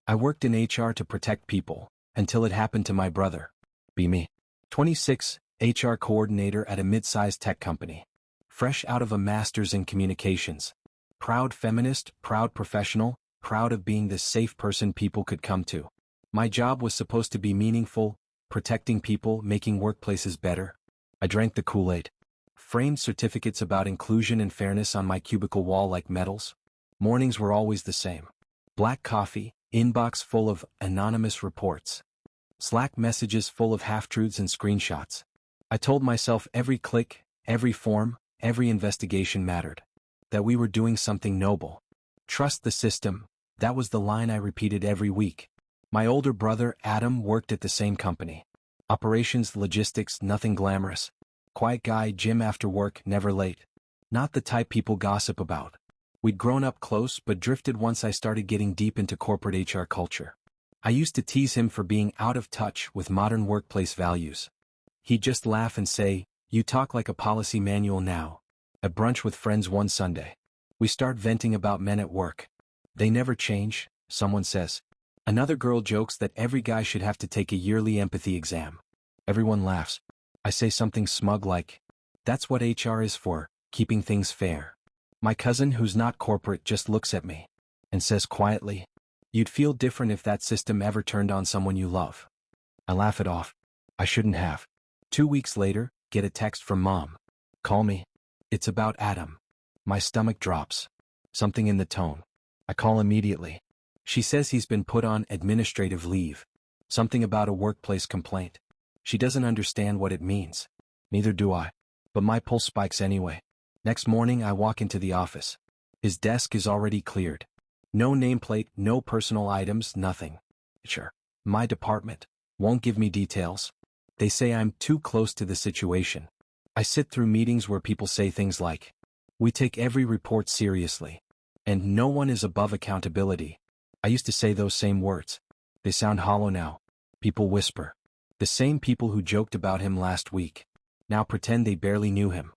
I worked in HR to protect people, until it happened to my brother. Be me. 26, HR coordinator at a mid-sized tech company. Fresh out of a master's in communications. Proud feminist, proud professional, proud of being this safe person people could come to. My job was supposed to be meaningful, protecting people, making workplaces better. I drank the Kool-Aid. Framed certificates about inclusion and fairness on my cubicle wall like medals. Mornings were always the same. Black coffee, inbox full of anonymous reports. Slack messages full of half-truths and screenshots. I told myself every click, every form, every investigation mattered. That we were doing something noble. Trust the system, that was the line I repeated every week. My older brother, Adam, worked at the same company. Operations, logistics, nothing glamorous. Quiet guy, gym after work, never late. Not the type people gossip about. We'd grown up close but drifted once I started getting deep into corporate HR culture. I used to tease him for being out of touch with modern workplace values. He'd just laugh and say, "You talk like a policy manual now." At brunch with friends one Sunday. We start venting about men at work. They never change, someone says. Another girl jokes that every guy should have to take a yearly empathy exam. Everyone laughs. I say something smug like, "That's what HR is for, keeping things fair." My cousin, who's not corporate, just looks at me and says quietly, "You'd feel different if that system ever turned on someone you love." I laugh it off. I shouldn't have. 2 weeks later, get a text from Mom. "Call me. It's about Adam." My stomach drops. Something in the tone. I call immediately. She says he's been put on administrative leave. Something about a workplace complaint. She doesn't understand what it means. Neither do I. But my pulse spikes anyway. Next morning I walk into the office. His desk is already cleared. No nameplate, no personal items, nothing. Sure. My department won't give me details. They say I'm too close to the situation. I sit through meetings where people say things like, "We take every report seriously," and "No one is above accountability." I used to say those same words. They sound hollow now. People whisper. The same people who joked about him last week now pretend they barely knew him.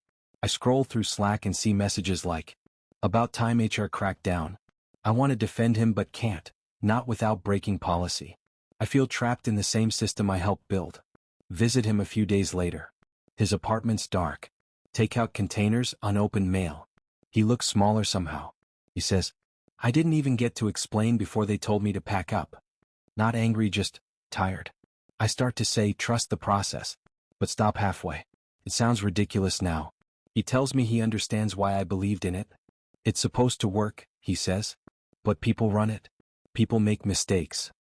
I scroll through Slack and see messages like, "About time HR cracked down. I want to defend him but can't, not without breaking policy." I feel trapped in the same system I helped build. Visit him a few days later. His apartment's dark. Takeout containers, unopened mail. He looks smaller somehow. He says, "I didn't even get to explain before they told me to pack up." Not angry, just tired. I start to say trust the process, but stop halfway. It sounds ridiculous now. He tells me he understands why I believed in it. It's supposed to work, he says. But people run it. People make mistakes.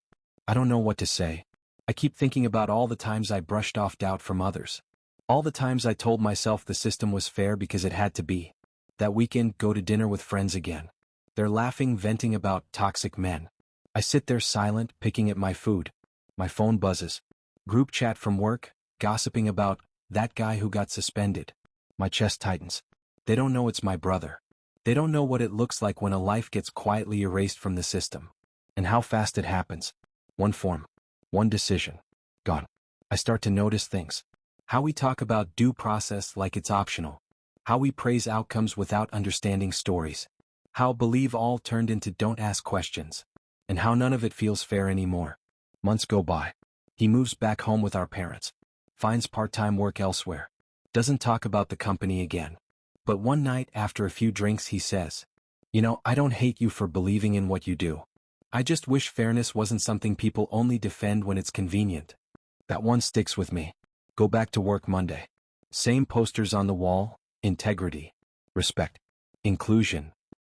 I don't know what to say. I keep thinking about all the times I brushed off doubt from others. All the times I told myself the system was fair because it had to be. That weekend, go to dinner with friends again. They're laughing, venting about toxic men. I sit there silent, picking at my food. My phone buzzes. Group chat from work, gossiping about that guy who got suspended. My chest tightens. They don't know it's my brother. They don't know what it looks like when a life gets quietly erased from the system. And how fast it happens. One form. One decision. Gone. I start to notice things. How we talk about due process like it's optional. How we praise outcomes without understanding stories. How believe all turned into don't ask questions. And how none of it feels fair anymore. Months go by. He moves back home with our parents. Finds part-time work elsewhere. Doesn't talk about the company again. But one night after a few drinks he says, "You know, I don't hate you for believing in what you do. I just wish fairness wasn't something people only defend when it's convenient." That one sticks with me. Go back to work Monday. Same posters on the wall, integrity, respect, inclusion.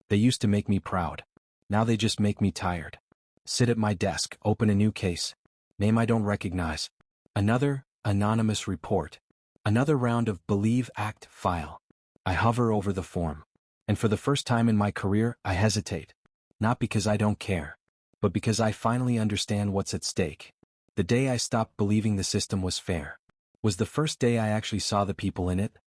They used to make me proud. Now they just make me tired. Sit at my desk, open a new case. Name I don't recognize. Another anonymous report. Another round of believe act file. I hover over the form. And for the first time in my career, I hesitate. Not because I don't care, but because I finally understand what's at stake. The day I stopped believing the system was fair was the first day I actually saw the people in it.